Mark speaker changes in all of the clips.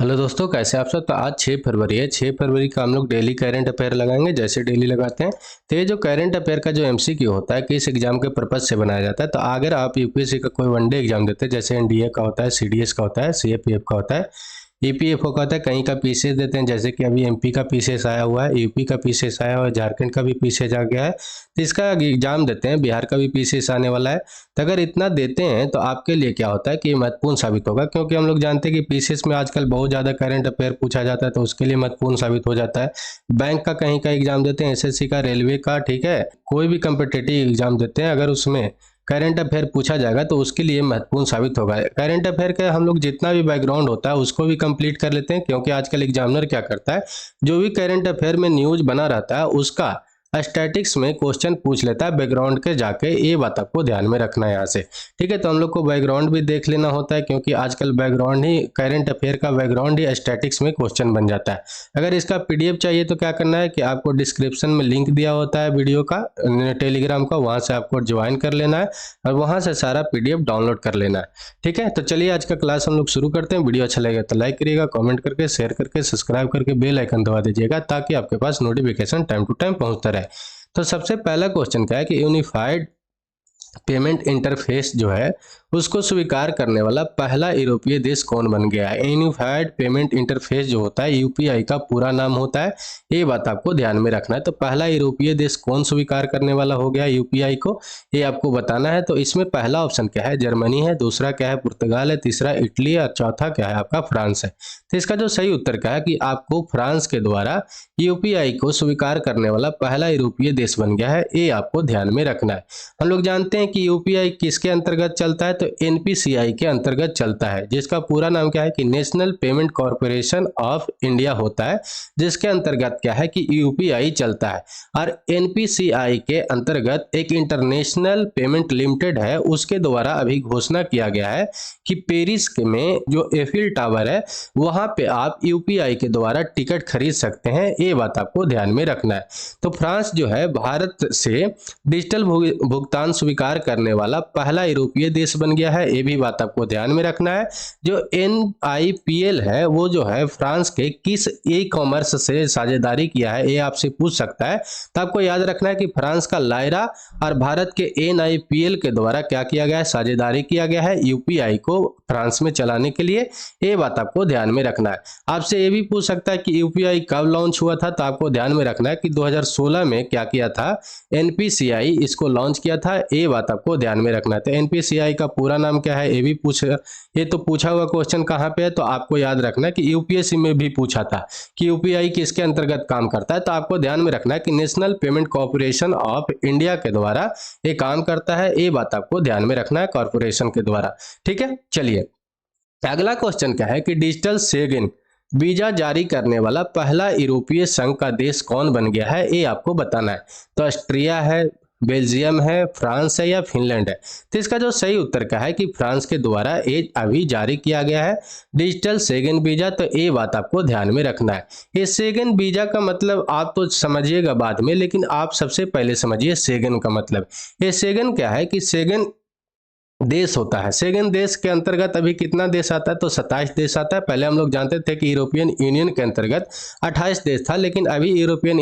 Speaker 1: Hello दोस्तों, कैसे आप सब। तो आज 6 फरवरी है। 6 फरवरी का हम लोग डेली करंट अफेयर लगाएंगे जैसे डेली लगाते हैं। तो ये जो करंट अफेयर का जो एमसीक्यू होता है किस एग्जाम के पर्पज से बनाया जाता है। तो अगर आप यूपीएससी का कोई वनडे एग्जाम देते हैं जैसे एनडीए का होता है, सीडीएस का होता है, सीएपीएफ का होता है, ईपीएफओ का होता है, कहीं का पीसीएस देते हैं जैसे कि अभी एमपी का पीसीएस आया हुआ है, यूपी का पीसीएस आया हुआ है, झारखंड का भी पीसीएस आ गया है। तो इसका एग्जाम देते हैं, बिहार का भी पीसीएस आने वाला है। तो अगर इतना देते हैं तो आपके लिए क्या होता है कि महत्वपूर्ण साबित होगा, क्योंकि हम लोग जानते हैं कि पीसीएस में आजकल बहुत ज़्यादा करंट अफेयर पूछा जाता है, तो उसके लिए महत्वपूर्ण साबित हो जाता है। बैंक का कहीं का एग्जाम देते हैं, एसएससी का, रेलवे का, ठीक है, कोई भी कम्पिटिटिव एग्जाम देते हैं, अगर उसमें करंट अफेयर पूछा जाएगा तो उसके लिए महत्वपूर्ण साबित होगा। करंट अफेयर का हम लोग जितना भी बैकग्राउंड होता है उसको भी कंप्लीट कर लेते हैं, क्योंकि आजकल एग्जामिनर क्या करता है, जो भी करंट अफेयर में न्यूज बना रहता है उसका स्टैटिक्स में क्वेश्चन पूछ लेता है बैकग्राउंड के जाके। ये बात आपको ध्यान में रखना है यहाँ से, ठीक है। तो हम लोग को बैकग्राउंड भी देख लेना होता है, क्योंकि आजकल बैकग्राउंड ही, करंट अफेयर का बैकग्राउंड ही स्टैटिक्स में क्वेश्चन बन जाता है। अगर इसका पीडीएफ चाहिए तो क्या करना है कि आपको डिस्क्रिप्शन में लिंक दिया होता है वीडियो का, टेलीग्राम का, वहाँ से आपको ज्वाइन कर लेना है और वहाँ से सारा पीडीएफ डाउनलोड कर लेना है, ठीक है। तो चलिए आज का क्लास हम लोग शुरू करते हैं। वीडियो अच्छा लगेगा तो लाइक करिएगा, कमेंट करके, शेयर करके, सब्सक्राइब करके बेल आइकन दबा दीजिएगा ताकि आपके पास नोटिफिकेशन टाइम टू टाइम पहुंचता रहे। तो सबसे पहला क्वेश्चन क्या है कि यूनिफाइड पेमेंट इंटरफेस जो है उसको स्वीकार करने वाला पहला यूरोपीय देश कौन बन गया है। यूनिफाइड पेमेंट इंटरफेस जो होता है यूपीआई का पूरा नाम होता है, ये बात आपको ध्यान में रखना है। तो पहला यूरोपीय देश कौन स्वीकार करने वाला हो गया यूपीआई को, ये आपको बताना है। तो इसमें पहला ऑप्शन क्या है, जर्मनी है, दूसरा क्या है, पुर्तगाल है, तीसरा इटली है और चौथा क्या है आपका फ्रांस है। तो इसका जो सही उत्तर क्या है कि आपको फ्रांस के द्वारा यूपीआई को स्वीकार करने वाला पहला यूरोपीय देश बन गया है, ये आपको ध्यान में रखना है। हम लोग जानते हैं कि यूपीआई किसके अंतर्गत चलता है, तो एनपीसीआई के अंतर्गत चलता है, जिसका पूरा नाम क्या है कि national payment corporation of India होता है, जिसके अंतर्गत क्या है कि यूपीआई चलता है। और एनपीसीआई के अंतर्गत एक इंटरनेशनल पेमेंट लिमिटेड है, उसके द्वारा अभी घोषणा किया गया है कि पेरिस में जो एफिल टावर है वहां पे आप यूपीआई के द्वारा टिकट खरीद सकते हैं, ये बात आपको ध्यान में रखना है। तो फ्रांस जो है भारत से डिजिटल भुगतान स्वीकार करने वाला पहला यूरोपीय देश बन गया है, ये भी बात आपको ध्यान में रखना है। जो NIPL है वो जो है फ्रांस के किस ई कॉमर्स से साझेदारी किया है, ये आपसे पूछ सकता है। तो आपको याद रखना है कि फ्रांस का लायरा और भारत के NIPL के द्वारा क्या किया गया है, साझेदारी किया गया है यूपीआई को फ्रांस में चलाने के लिए, ये बात आपको ध्यान में रखना है। आपसे ये भी पूछ सकता है कि यूपीआई कब लॉन्च हुआ था, तो आपको ध्यान में रखना है कि 2016 में क्या किया था, एनपीसीआई इसको लॉन्च किया था, ये बात आपको ध्यान में रखना है। तो एनपीसीआई का पूरा नाम क्या है, ये तो पूछा हुआ क्वेश्चन कहाँ पे है, तो आपको याद रखना है कि यूपीएससी में भी पूछा था कि यूपीआई किसके अंतर्गत काम करता है। तो आपको ध्यान में रखना है कि national payment corporation of India के द्वारा ये काम करता है, ये बात आपको ध्यान में रखना है, कॉर्पोरेशन के द्वारा, ठीक है। चलिए अगला क्वेश्चन क्या है कि डिजिटल सेविंग वीजा जारी करने वाला पहला यूरोपीय संघ का देश कौन बन गया है, ये आपको बताना है। तो ऑस्ट्रिया है, बेल्जियम है, फ्रांस है या फिनलैंड है। तो इसका जो सही उत्तर क्या है कि फ्रांस के द्वारा ये अभी जारी किया गया है डिजिटल सेगन वीजा। तो ये बात आपको ध्यान में रखना है। ये सेगन वीजा का मतलब आप तो समझिएगा बाद में, लेकिन आप सबसे पहले समझिए सेगन का मतलब। ये सेगन क्या है कि सेगन देश होता है। सेगन देश के अंतर्गत अभी कितना देश आता है, तो 27 देश आता है। पहले हम लोग जानते थे कि यूरोपियन यूनियन के अंतर्गत 28 देश था, लेकिन अभी यूरोपियन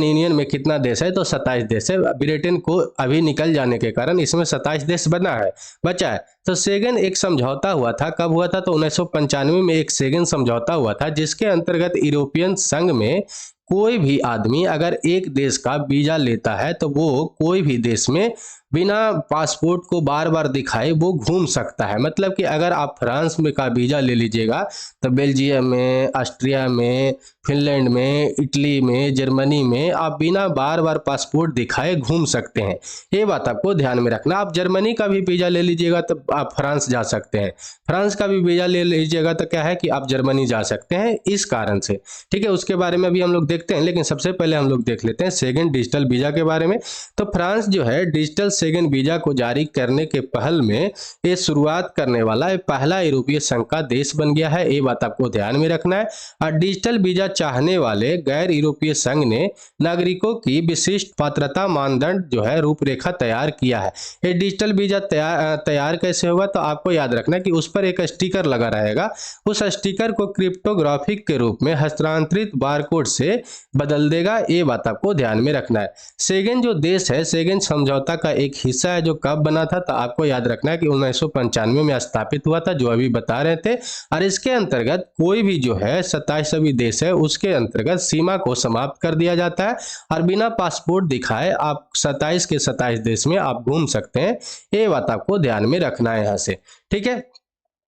Speaker 1: यूनियन में कितना देश है, तो 27 देश है। ब्रिटेन को अभी निकल जाने के कारण इसमें 27 देश बचा है। तो सेगन एक समझौता हुआ था, कब हुआ था, तो 1995 में एक सेगन समझौता हुआ था, जिसके अंतर्गत यूरोपियन संघ में कोई भी आदमी अगर एक देश का वीजा लेता है तो वो कोई भी देश में बिना पासपोर्ट को बार बार दिखाए वो घूम सकता है। मतलब कि अगर आप फ्रांस में का वीजा ले लीजिएगा तो बेल्जियम में, ऑस्ट्रिया में, फिनलैंड में, इटली में, जर्मनी में आप बिना बार बार पासपोर्ट दिखाए घूम सकते हैं, ये बात आपको ध्यान में रखना। आप जर्मनी का भी वीजा ले लीजिएगा तो आप फ्रांस जा सकते हैं, फ्रांस का भी वीजा ले लीजिएगा तो क्या है कि आप जर्मनी जा सकते हैं, इस कारण से, ठीक है। उसके बारे में अभी हम लोग देखते हैं, लेकिन सबसे पहले हम लोग देख लेते हैं सेकंड डिजिटल वीजा के बारे में। तो फ्रांस जो है डिजिटल शेंगेन वीजा को जारी करने के पहल में ये शुरुआत करने वाला पहला यूरोपीय संघ का देश बन गया है, ये बात आपको ध्यान में रखना है। और डिजिटल वीजा चाहने वाले गैर यूरोपीय संघ ने नागरिकों की विशिष्ट पात्रता मानदंड जो है रूपरेखा तैयार किया है। ये डिजिटल वीजा तैयार कैसे होगा, तो आपको याद रखना कि उस पर एक स्टिकर लगा रहेगा, उस स्टिकर को क्रिप्टोग्राफिक के रूप में हस्तांतरित बारकोड से बदल देगा, ये बात आपको ध्यान में रखना है। शेंगेन जो देश है, शेंगेन समझौता का एक हिस्सा है, जो कब बना था, तो आपको याद रखना है कि 1995 में स्थापित हुआ था, जो अभी बता रहे थे। और इसके अंतर्गत कोई भी जो है 27 सभी देश है, उसके अंतर्गत सीमा को समाप्त कर दिया जाता है और बिना पासपोर्ट दिखाए आप 27 के 27 देश में आप घूम सकते हैं, ये बात आपको ध्यान में रखना है यहाँ से, ठीक है।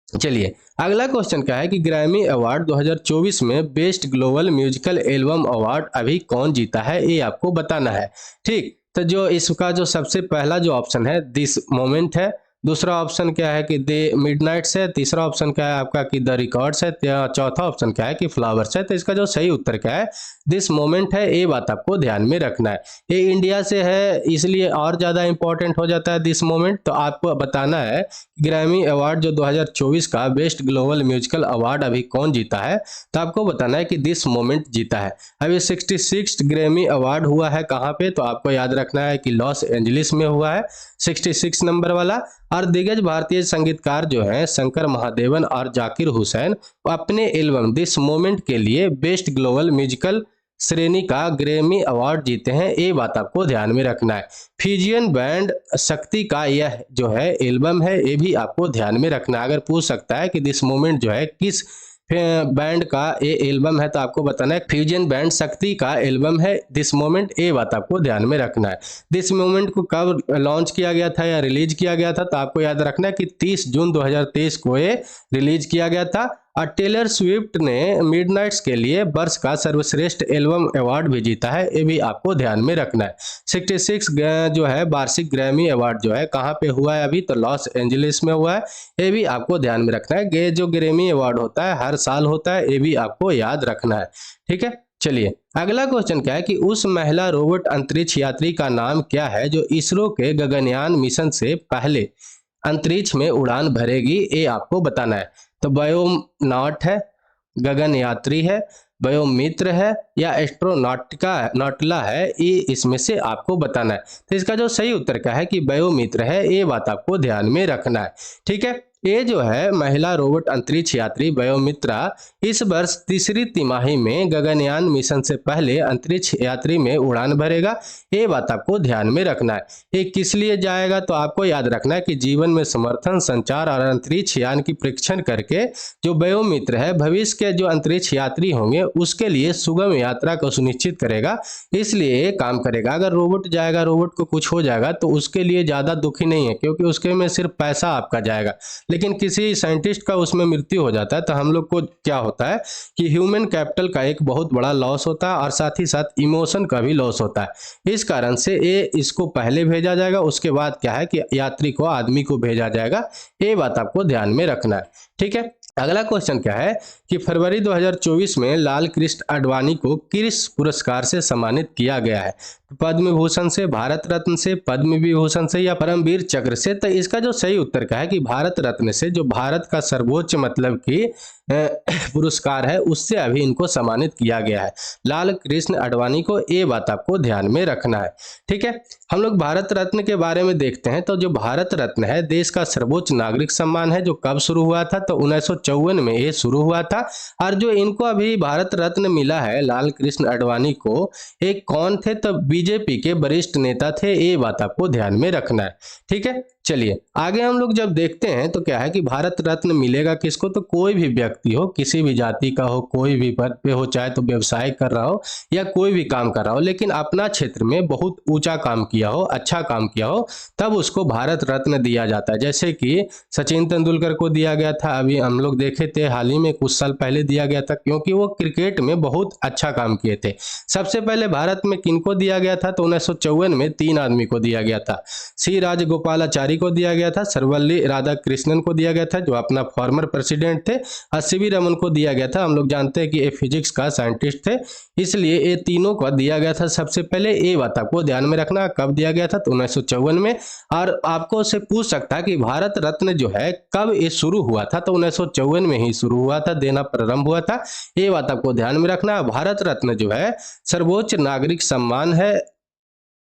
Speaker 1: चलिए अगला क्वेश्चन क्या है कि ग्रैमी अवार्ड 2024 में best global musical album award अभी कौन जीता है, ये आपको बताना है, ठीक। तो जो इसका जो सबसे पहला जो ऑप्शन है दिस मोमेंट है, दूसरा ऑप्शन क्या है कि द मिडनाइट्स है, तीसरा ऑप्शन क्या है आपका कि द रिकॉर्ड्स है, चौथा ऑप्शन क्या है कि फ्लावर्स है। तो इसका जो सही उत्तर क्या है, दिस मोमेंट है, ये बात आपको ध्यान में रखना है। ये इंडिया से है इसलिए और ज़्यादा इंपॉर्टेंट हो जाता है दिस मोमेंट। तो आपको बताना है ग्रैमी अवार्ड जो 2024 का बेस्ट ग्लोबल म्यूजिकल अवार्ड अभी कौन जीता है, तो आपको बताना है कि दिस मोमेंट जीता है। अभी 66 ग्रैमी अवार्ड हुआ है कहाँ पे, तो आपको याद रखना है कि लॉस एंजलिस में हुआ है 66 नंबर वाला। और दिग्गज भारतीय संगीतकार जो हैं शंकर महादेवन और जाकिर हुसैन अपने एल्बम दिस मोमेंट के लिए बेस्ट ग्लोबल म्यूजिकल श्रेणी का ग्रैमी अवार्ड जीते हैं, ये बात आपको ध्यान में रखना है। फ्यूजियन बैंड शक्ति का यह जो है एल्बम है, ये भी आपको ध्यान में रखना है। अगर पूछ सकता है कि दिस मोमेंट जो है किस बैंड का ये एल्बम है, तो आपको बताना है फ्यूजन बैंड शक्ति का एल्बम है दिस मोमेंट, ये बात आपको ध्यान में रखना है। दिस मोमेंट को कब लॉन्च किया गया था या रिलीज किया गया था, तो आपको याद रखना है कि 30 जून 2023 को ये रिलीज किया गया था। और टेलर स्विफ्ट ने मिडनाइट्स के लिए वर्ष का सर्वश्रेष्ठ एल्बम अवार्ड भी जीता है, ये भी आपको ध्यान में रखना है। 66 जो है वार्षिक ग्रैमी अवार्ड जो है कहाँ पे हुआ है अभी, तो लॉस एंजलिस में हुआ है, ये भी आपको ध्यान में रखना है। ये जो ग्रैमी अवार्ड होता है हर साल होता है, ये भी आपको याद रखना है, ठीक है। चलिए अगला क्वेश्चन क्या है कि उस महिला रोबोट अंतरिक्ष यात्री का नाम क्या है जो इसरो के गगनयान मिशन से पहले अंतरिक्ष में उड़ान भरेगी, ये आपको बताना है। तो बायोनॉट है, गगन यात्री है, बायोमित्र है या एस्ट्रोनॉटिला है, ये इसमें से आपको बताना है। तो इसका जो सही उत्तर क्या है कि बायोमित्र है, ये बात आपको ध्यान में रखना है, ठीक है। ये जो है महिला रोबोट अंतरिक्ष यात्री बायोमित्रा इस वर्ष तीसरी तिमाही में गगनयान मिशन से पहले अंतरिक्ष यात्री में उड़ान भरेगा, ये बात आपको ध्यान में रखना है। ये किस लिए जाएगा, तो आपको याद रखना है कि जीवन में समर्थन, संचार और अंतरिक्ष यान की परीक्षण करके जो बायोमित्र है भविष्य के जो अंतरिक्ष यात्री होंगे उसके लिए सुगम यात्रा को सुनिश्चित करेगा, इसलिए ये काम करेगा। अगर रोबोट जाएगा, रोबोट को कुछ हो जाएगा तो उसके लिए ज़्यादा दुखी नहीं है, क्योंकि उसके में सिर्फ पैसा आपका जाएगा। लेकिन किसी साइंटिस्ट का उसमें मृत्यु हो जाता है तो हम लोग को क्या होता है कि ह्यूमन कैपिटल का एक बहुत बड़ा लॉस होता है और साथ ही साथ इमोशन का भी लॉस होता है। इस कारण से ये इसको पहले भेजा जाएगा, उसके बाद क्या है कि यात्री को, आदमी को भेजा जाएगा, ये बात आपको ध्यान में रखना है, ठीक है। अगला क्वेश्चन क्या है कि फरवरी 2024 में लाल कृष्ण आडवाणी को किस पुरस्कार से सम्मानित किया गया है, पद्म भूषण से, भारत रत्न से, पद्म विभूषण से या परमवीर चक्र से। तो इसका जो सही उत्तर क्या है कि भारत रत्न से, जो भारत का सर्वोच्च मतलब कि पुरस्कार है, उससे अभी इनको सम्मानित किया गया है लाल कृष्ण आडवाणी को, ये बात आपको ध्यान में रखना है, ठीक है। हम लोग भारत रत्न के बारे में देखते हैं। तो जो भारत रत्न है देश का सर्वोच्च नागरिक सम्मान है, जो कब शुरू हुआ था, तो 1954 में ये शुरू हुआ था। और जो इनको अभी भारत रत्न मिला है लाल कृष्ण आडवाणी को, एक कौन थे, तो बीजेपी के वरिष्ठ नेता थे, ये बात आपको ध्यान में रखना है, ठीक है। चलिए आगे हम लोग जब देखते हैं तो क्या है कि भारत रत्न मिलेगा किसको, तो कोई भी व्यक्ति हो, किसी भी जाति का हो, कोई भी पद पे हो, चाहे तो व्यवसाय कर रहा हो या कोई भी काम कर रहा हो, लेकिन अपना क्षेत्र में बहुत ऊंचा काम किया हो, अच्छा काम किया हो, तब उसको भारत रत्न दिया जाता है। जैसे कि सचिन तेंदुलकर को दिया गया था, अभी हम लोग देखे थे हाल ही में, कुछ साल पहले दिया गया था, क्योंकि वो क्रिकेट में बहुत अच्छा काम किए थे। सबसे पहले भारत में किनको दिया गया था, तो 1954 में 3 आदमी को दिया गया था। सी राजगोपालाचारी को दिया गया था, सर्वपल्ली राधाकृष्णन को दिया गया था जो अपना फॉर्मर प्रेसिडेंट थे, और सीवी रमन को दिया गया था। हम लोग जानते हैं कि ये फिजिक्स का साइंटिस्ट थे, इसलिए ये तीनों को दिया गया था सबसे पहले। ये बात आपको ध्यान में रखना, कब दिया गया था तो 1954 में। और आपको से पूछ सकता है कि भारत रत्न जो है कब ये शुरू हुआ था, तो 1954 में ही शुरू हुआ था, देना प्रारंभ हुआ था। ये बात आपको ध्यान में रखना। भारत रत्न जो है सर्वोच्च नागरिक सम्मान है,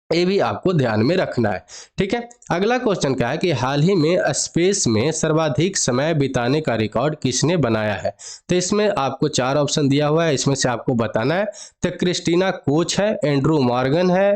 Speaker 1: ये भी आपको ध्यान में रखना है। ठीक है, अगला क्वेश्चन क्या है कि हाल ही में स्पेस में सर्वाधिक समय बिताने का रिकॉर्ड किसने बनाया है। तो इसमें आपको 4 ऑप्शन दिया हुआ है, इसमें से आपको बताना है। तो क्रिस्टीना कोच है, एंड्रू मॉर्गन है,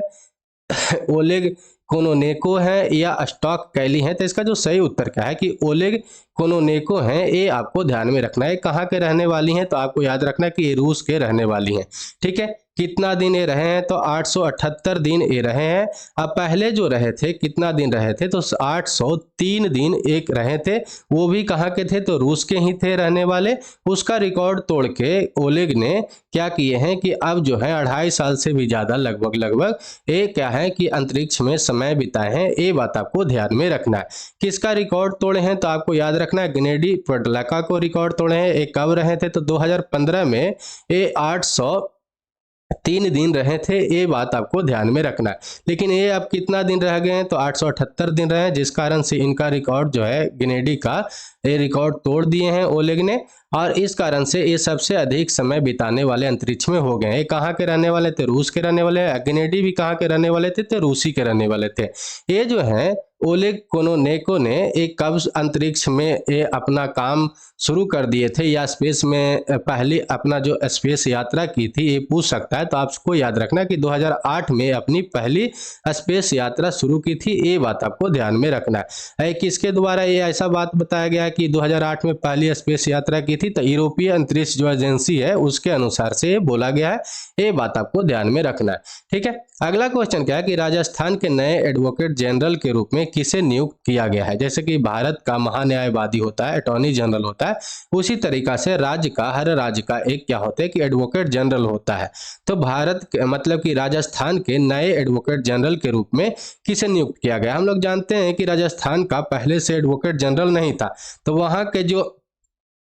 Speaker 1: ओलेग कोनोनेको है, या स्टॉक कैली है। तो इसका जो सही उत्तर क्या है कि ओलेग कोनोनेको हैं, ये आपको ध्यान में रखना है। कहाँ के रहने वाली हैं, तो आपको याद रखना है कि ये रूस के रहने वाली हैं। ठीक है, कितना दिन ये रहे हैं, तो 878 दिन ये रहे हैं। अब पहले जो रहे थे कितना दिन रहे थे, तो 803 दिन एक रहे थे, वो भी कहाँ के थे, तो रूस के ही थे रहने वाले। उसका रिकॉर्ड तोड़ के ओलेग ने क्या किए हैं कि अब जो है 2.5 साल से भी ज़्यादा लगभग ये क्या है कि अंतरिक्ष में समय बिताए हैं। ये बात आपको ध्यान में रखना है। किसका रिकॉर्ड तोड़े हैं, तो आपको याद रखना है गेनेडी पेट्राका को रिकॉर्ड तोड़े हैं। ये कब रहे थे, तो 2015 में ये 803 दिन रहे थे। ये बात आपको ध्यान में रखना है। लेकिन ये अब कितना दिन रह गए हैं, तो 878 दिन रहे हैं, जिस कारण से इनका रिकॉर्ड जो है गेनेडी का ये रिकॉर्ड तोड़ दिए हैं ओलेग ने, और इस कारण से ये सबसे अधिक समय बिताने वाले अंतरिक्ष में हो गए। ये कहाँ के रहने वाले थे, रूस के रहने वाले। गेनेडी भी कहाँ के रहने वाले थे, तो रूसी के रहने वाले थे। ये जो है ओलेग कोनोनेको ने एक कब अंतरिक्ष में ये अपना काम शुरू कर दिए थे, या स्पेस में पहली अपना जो स्पेस यात्रा की थी, ये पूछ सकता है। तो आपको याद रखना कि 2008 में अपनी पहली स्पेस यात्रा शुरू की थी। ये बात आपको ध्यान में रखना है। किसके द्वारा ये ऐसा बात बताया गया है कि 2008 में पहली स्पेस यात्रा की थी, तो यूरोपीय अंतरिक्ष जो एजेंसी है उसके अनुसार से ये बोला गया है। ये बात आपको ध्यान में रखना है। ठीक है, अगला क्वेश्चन क्या है कि राजस्थान के नए एडवोकेट जनरल के रूप में किसे नियुक्त किया गया है। जैसे कि भारत का महान्यायवादी होता है, अटॉर्नी जनरल होता है, उसी तरीका से हर राज्य का एक क्या होता है कि एडवोकेट जनरल होता है। तो भारत मतलब कि राजस्थान के नए एडवोकेट जनरल के रूप में किसे नियुक्त किया गया। हम लोग जानते हैं कि राजस्थान का पहले से एडवोकेट जनरल नहीं था, तो वहाँ के जो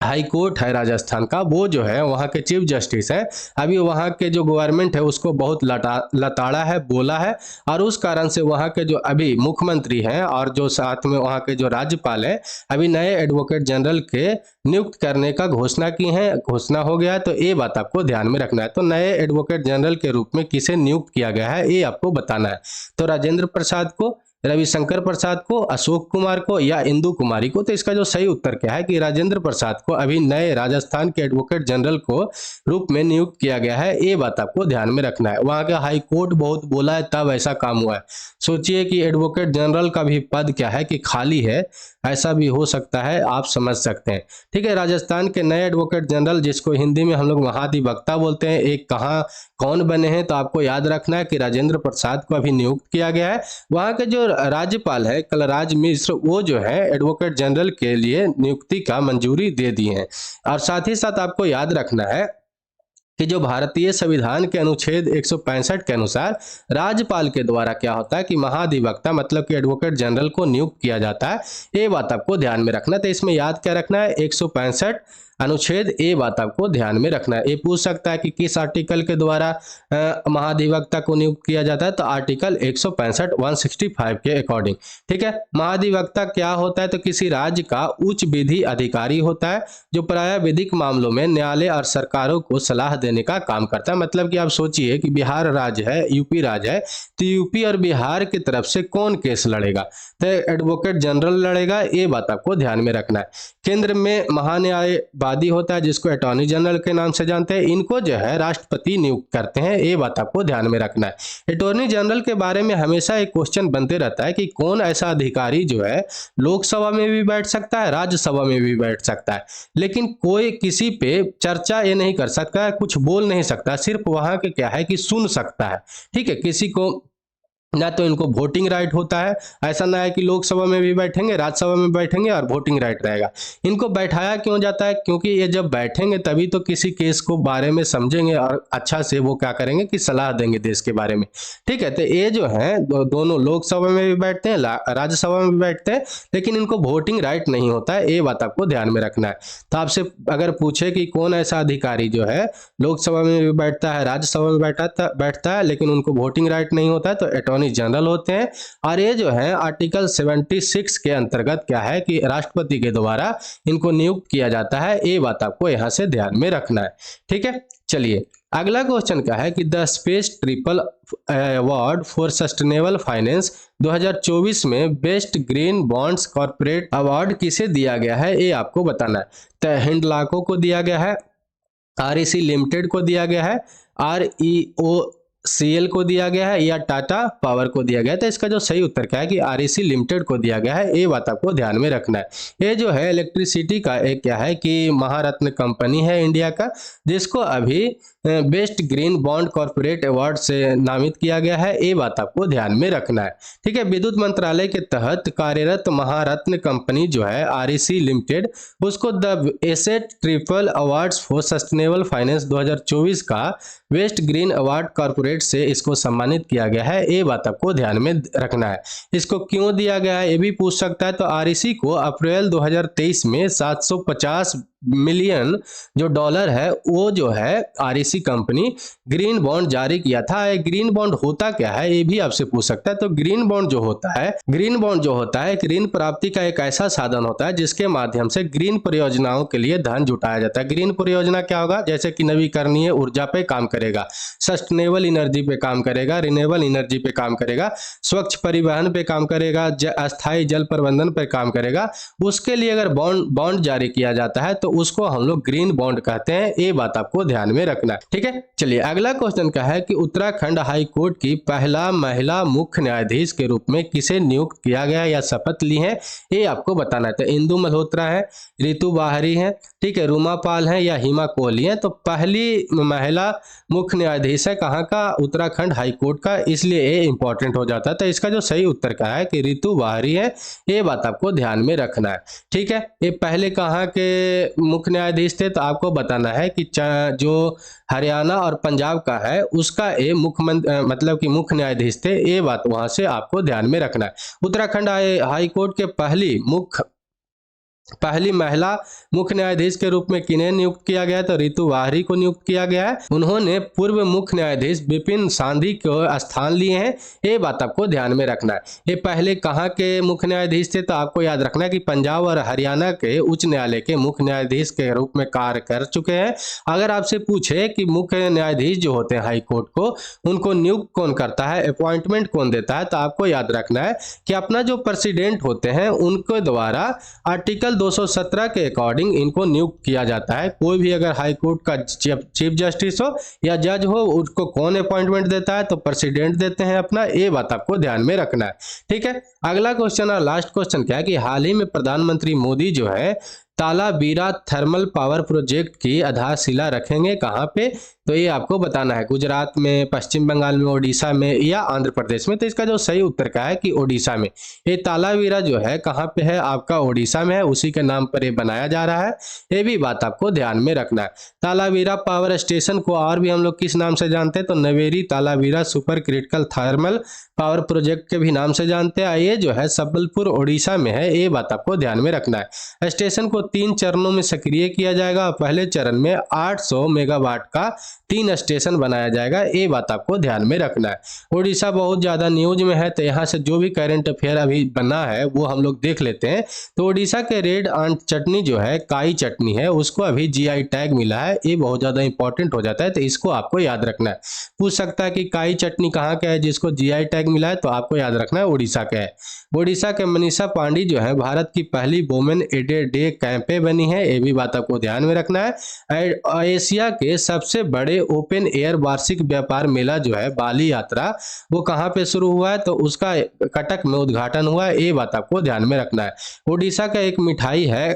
Speaker 1: हाई कोर्ट है राजस्थान का, वो जो है वहाँ के चीफ जस्टिस है, अभी वहाँ के जो गवर्नमेंट है उसको बहुत लताड़ा है, बोला है, और उस कारण से वहाँ के जो अभी मुख्यमंत्री हैं और जो साथ में वहाँ के जो राज्यपाल हैं, अभी नए एडवोकेट जनरल के नियुक्त करने का घोषणा की है, घोषणा हो गया है। तो ये बात आपको ध्यान में रखना है। तो नए एडवोकेट जनरल के रूप में किसे नियुक्त किया गया है, ये आपको बताना है। तो राजेंद्र प्रसाद को, रविशंकर प्रसाद को, अशोक कुमार को, या इंदु कुमारी को। तो इसका जो सही उत्तर क्या है कि राजेंद्र प्रसाद को अभी नए राजस्थान के एडवोकेट जनरल को रूप में नियुक्त किया गया है। ये बात आपको ध्यान में रखना है। वहाँ का हाई कोर्ट बहुत बोला है तब ऐसा काम हुआ है। सोचिए कि एडवोकेट जनरल का भी पद क्या है कि खाली है, ऐसा भी हो सकता है, आप समझ सकते हैं। ठीक है, राजस्थान के नए एडवोकेट जनरल, जिसको हिंदी में हम लोग महाधिवक्ता बोलते हैं, एक कौन बने हैं, तो आपको याद रखना है कि राजेंद्र प्रसाद को अभी नियुक्त किया गया है। वहाँ के जो राज्यपाल है कलराज मिश्र, वो जो है एडवोकेट जनरल के लिए नियुक्ति का मंजूरी दे दी है। और साथ ही साथ आपको याद रखना है कि जो भारतीय संविधान के अनुच्छेद 165 के अनुसार राज्यपाल के द्वारा क्या होता है कि महाधिवक्ता मतलब कि एडवोकेट जनरल को नियुक्त किया जाता है। ये बात आपको ध्यान में रखना। तो इसमें याद क्या रखना है, 165 अनुच्छेद, ये बात आपको ध्यान में रखना है। ये पूछ सकता है कि किस आर्टिकल के द्वारा महाधिवक्ता को नियुक्त किया जाता है, तो आर्टिकल 165 के अकॉर्डिंग। ठीक है, महाधिवक्ता क्या होता है, तो किसी राज्य का उच्च विधि अधिकारी होता है जो प्रायः विधिक मामलों में न्यायालय और सरकारों को सलाह देने का काम करता है। मतलब कि आप सोचिए कि बिहार राज्य है, यूपी राज्य है, तो यूपी और बिहार की तरफ से कौन केस लड़ेगा, तो एडवोकेट जनरल लड़ेगा। ये बात आपको ध्यान में रखना है। केंद्र में महान्यायवादी होता है जिसको अटॉर्नी जनरल के नाम से जानते हैं, इनको जो है राष्ट्रपति नियुक्त करते हैं। ये बात आपको ध्यान में रखना है। अटॉर्नी जनरल के बारे में हमेशा एक क्वेश्चन बनते रहता है कि कौन ऐसा अधिकारी जो है लोकसभा में भी बैठ सकता है, राज्यसभा में भी बैठ सकता है, लेकिन कोई किसी पे चर्चा ये नहीं कर सकता है, कुछ बोल नहीं सकता, सिर्फ वहां के क्या है कि सुन सकता है। ठीक है, किसी को ना तो इनको वोटिंग राइट होता है, ऐसा ना है कि लोकसभा में भी बैठेंगे, राज्यसभा में बैठेंगे और वोटिंग राइट रहेगा। इनको बैठाया क्यों जाता है? क्योंकि ये जब बैठेंगे तभी तो किसी केस को बारे में समझेंगे और अच्छा से वो क्या करेंगे कि सलाह देंगे देश के बारे में। ठीक है, तो ये जो है दोनों लोकसभा में भी बैठते हैं, राज्यसभा में भी बैठते हैं, लेकिन इनको वोटिंग राइट नहीं होता है, ये बात आपको ध्यान में रखना है। तो आपसे अगर पूछे कि कौन ऐसा अधिकारी जो है लोकसभा में भी बैठता है, राज्यसभा में बैठता है लेकिन उनको वोटिंग राइट नहीं होता है, तो अटॉर्नी जनरल होते हैं। और ये जो है आर्टिकल 76 के अंतर्गत क्या है कि राष्ट्रपति के द्वारा इनको नियुक्त किया जाता है, ये बात आपको यहाँ से ध्यान में रखना है। ठीक है, चलिए अगला क्वेश्चन क्या है कि the space triple award for sustainable finance 2024 में best green bonds corporate award किसे दिया गया है, ये आपको बताना है। तो हिंडलाको को दिया गया है, REC लिमिटेड को दिया गया है, REOCL को दिया गया है, या टाटा पावर को दिया गया है। तो इसका जो सही उत्तर क्या है कि REC लिमिटेड को दिया गया है, ये बात आपको ध्यान में रखना है। ये जो है इलेक्ट्रिसिटी का एक क्या है कि महारत्न कंपनी है इंडिया का, जिसको अभी best green bond corporate award से नामित किया गया है, ये बात आपको ध्यान में रखना है। ठीक है, विद्युत मंत्रालय के तहत कार्यरत महारत्न कंपनी जो है REC लिमिटेड, उसको the asset triple awards for sustainable finance 2024 का वेस्ट ग्रीन अवार्ड कॉर्पोरेट से इसको सम्मानित किया गया है, ये बात आपको ध्यान में रखना है। इसको क्यों दिया गया है ये भी पूछ सकता है। तो REC को अप्रैल 2023 में 750 मिलियन जो डॉलर है वो जो है REC कंपनी ग्रीन बॉन्ड जारी किया था। ये ग्रीन बॉन्ड होता क्या है ये भी आपसे पूछ सकता है। तो ग्रीन बॉन्ड जो होता है, ग्रीन बॉन्ड जो होता है ग्रीन प्राप्ति का एक ऐसा साधन होता है जिसके माध्यम से ग्रीन परियोजनाओं के लिए धन जुटाया जाता है। ग्रीन परियोजना क्या होगा? जैसे कि नवीकरणीय ऊर्जा पे काम करेगा, सस्टेनेबल एनर्जी पे काम करेगा, रिन्यूएबल एनर्जी पे काम करेगा, स्वच्छ परिवहन पे काम करेगा, अस्थायी जल प्रबंधन पे काम करेगा। उसके लिए अगर बॉन्ड जारी किया जाता है तो उसको हम लोग ग्रीन बॉन्ड कहते हैं, ये बात आपको ध्यान में रखना है। ठीक है, चलिए अगला क्वेश्चन क्या है कि उत्तराखंड हाई कोर्ट की पहला महिला मुख्य न्यायाधीश के रूप में किसे नियुक्त किया गया या शपथ ली है, ये आपको बताना है। तो इंदु मल्होत्रा है, रितु बाहरी है, ठीक है, रूमा पाल है या हिमा कोहली है। तो पहली महिला मुख्य न्यायाधीश है कहाँ का? उत्तराखंड हाई कोर्ट का, इसलिए ये इंपॉर्टेंट हो जाता है। तो इसका जो सही उत्तर क्या है कि रितु बाहरी है, ये बात आपको ध्यान में रखना है। ठीक है, ये पहले कहाँ के मुख्य न्यायाधीश थे? तो आपको बताना है कि जो हरियाणा और पंजाब का है उसका ये मतलब कि मुख्य न्यायाधीश थे, ये बात वहां से आपको ध्यान में रखना है। उत्तराखंड हाई कोर्ट के पहली महिला मुख्य न्यायाधीश के रूप में किन्हें नियुक्त किया गया? तो रितु बाहरी को नियुक्त किया गया है। उन्होंने पूर्व मुख्य न्यायाधीश विपिन सांधी को स्थान लिए हैं, ये बात आपको ध्यान में रखना है। ये पहले कहाँ के मुख्य न्यायाधीश थे? तो आपको याद रखना है कि पंजाब और हरियाणा के उच्च न्यायालय के मुख्य न्यायाधीश के रूप में कार्य कर चुके हैं। अगर आपसे पूछे कि मुख्य न्यायाधीश जो होते हैं हाई कोर्ट को, उनको नियुक्त कौन करता है, अपॉइंटमेंट कौन देता है? तो आपको याद रखना है कि अपना जो प्रेसिडेंट होते हैं उनके द्वारा आर्टिकल 217 के अकॉर्डिंग इनको नियुक्त किया जाता है। कोई भी अगर हाई कोर्ट का चीफ जस्टिस हो या जज हो, उसको कौन अपॉइंटमेंट देता है? तो प्रेसिडेंट देते हैं अपना, ये बात आपको ध्यान में रखना है। ठीक है, अगला क्वेश्चन और लास्ट क्वेश्चन क्या है कि हाल ही में प्रधानमंत्री मोदी जो है तालाबीरा थर्मल पावर प्रोजेक्ट की आधारशिला रखेंगे कहाँ पे? तो ये आपको बताना है, गुजरात में, पश्चिम बंगाल में, ओडिशा में या आंध्र प्रदेश में। तो इसका जो सही उत्तर क्या है कि ओडिशा में। ये तालाबीरा जो है कहाँ पे है? आपका ओडिशा में है, उसी के नाम पर ये बनाया जा रहा है, ये भी बात आपको ध्यान में रखना है। तालाबीरा पावर स्टेशन को और भी हम लोग किस नाम से जानते हैं? तो नवेरी Talabira super critical thermal power project के भी नाम से जानते हैं। ये जो है सबलपुर ओडिशा में है, ये बात आपको ध्यान में रखना है। स्टेशन को 3 चरणों में सक्रिय किया जाएगा। पहले चरण में 800 मेगावाट का 3 स्टेशन बनाया जाएगा, ये बात आपको ध्यान में रखना है। उड़ीसा बहुत ज़्यादा न्यूज में है, तो यहाँ से जो भी करंट अफेयर अभी बना है वो हम लोग देख लेते हैं। तो उड़ीसा के रेड आंट चटनी जो है, काई चटनी है, उसको अभी GI टैग मिला है, ये बहुत ज़्यादा इंपॉर्टेंट हो जाता है, तो इसको आपको याद रखना है। पूछ सकता है कि काई चटनी कहाँ का है जिसको GI टैग मिला है? तो आपको याद रखना है उड़ीसा का है। उड़ीसा के मनीषा पांडे जो है भारत की पहली वुमेन एडेड डे कैंपे बनी है, ये भी बात आपको ध्यान में रखना है। एशिया के सबसे बड़े ओपन एयर वार्षिक व्यापार मेला जो है बाली यात्रा, वो कहाँ पे शुरू हुआ है? तो उसका कटक में उद्घाटन हुआ है, ये बात आपको ध्यान में रखना है। उड़ीसा का एक मिठाई है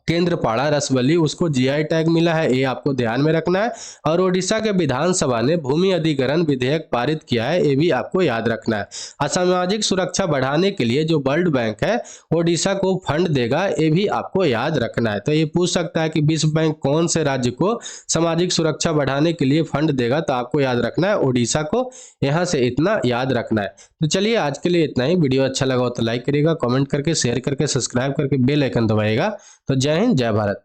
Speaker 1: केंद्रपाड़ा रसबली उसको जीआई टैग मिला है, ये आपको ध्यान में रखना है। और ओडिशा के विधानसभा ने भूमि अधिग्रहण विधेयक पारित किया है, ये भी आपको याद रखना है। असामाजिक सुरक्षा बढ़ाने के लिए जो वर्ल्ड बैंक है ओडिशा को फंड देगा, ये भी आपको याद रखना है। तो ये पूछ सकता है कि विश्व बैंक कौन से राज्य को सामाजिक सुरक्षा बढ़ाने के लिए फंड देगा, तो आपको याद रखना है ओडिशा को। यहाँ से इतना याद रखना है। तो चलिए आज के लिए इतना ही। वीडियो अच्छा लगा हो तो लाइक करिएगा, कमेंट करके, शेयर करके, सब्सक्राइब करके बेल आइकन दबाइएगा। तो जय हिंद, जय भारत।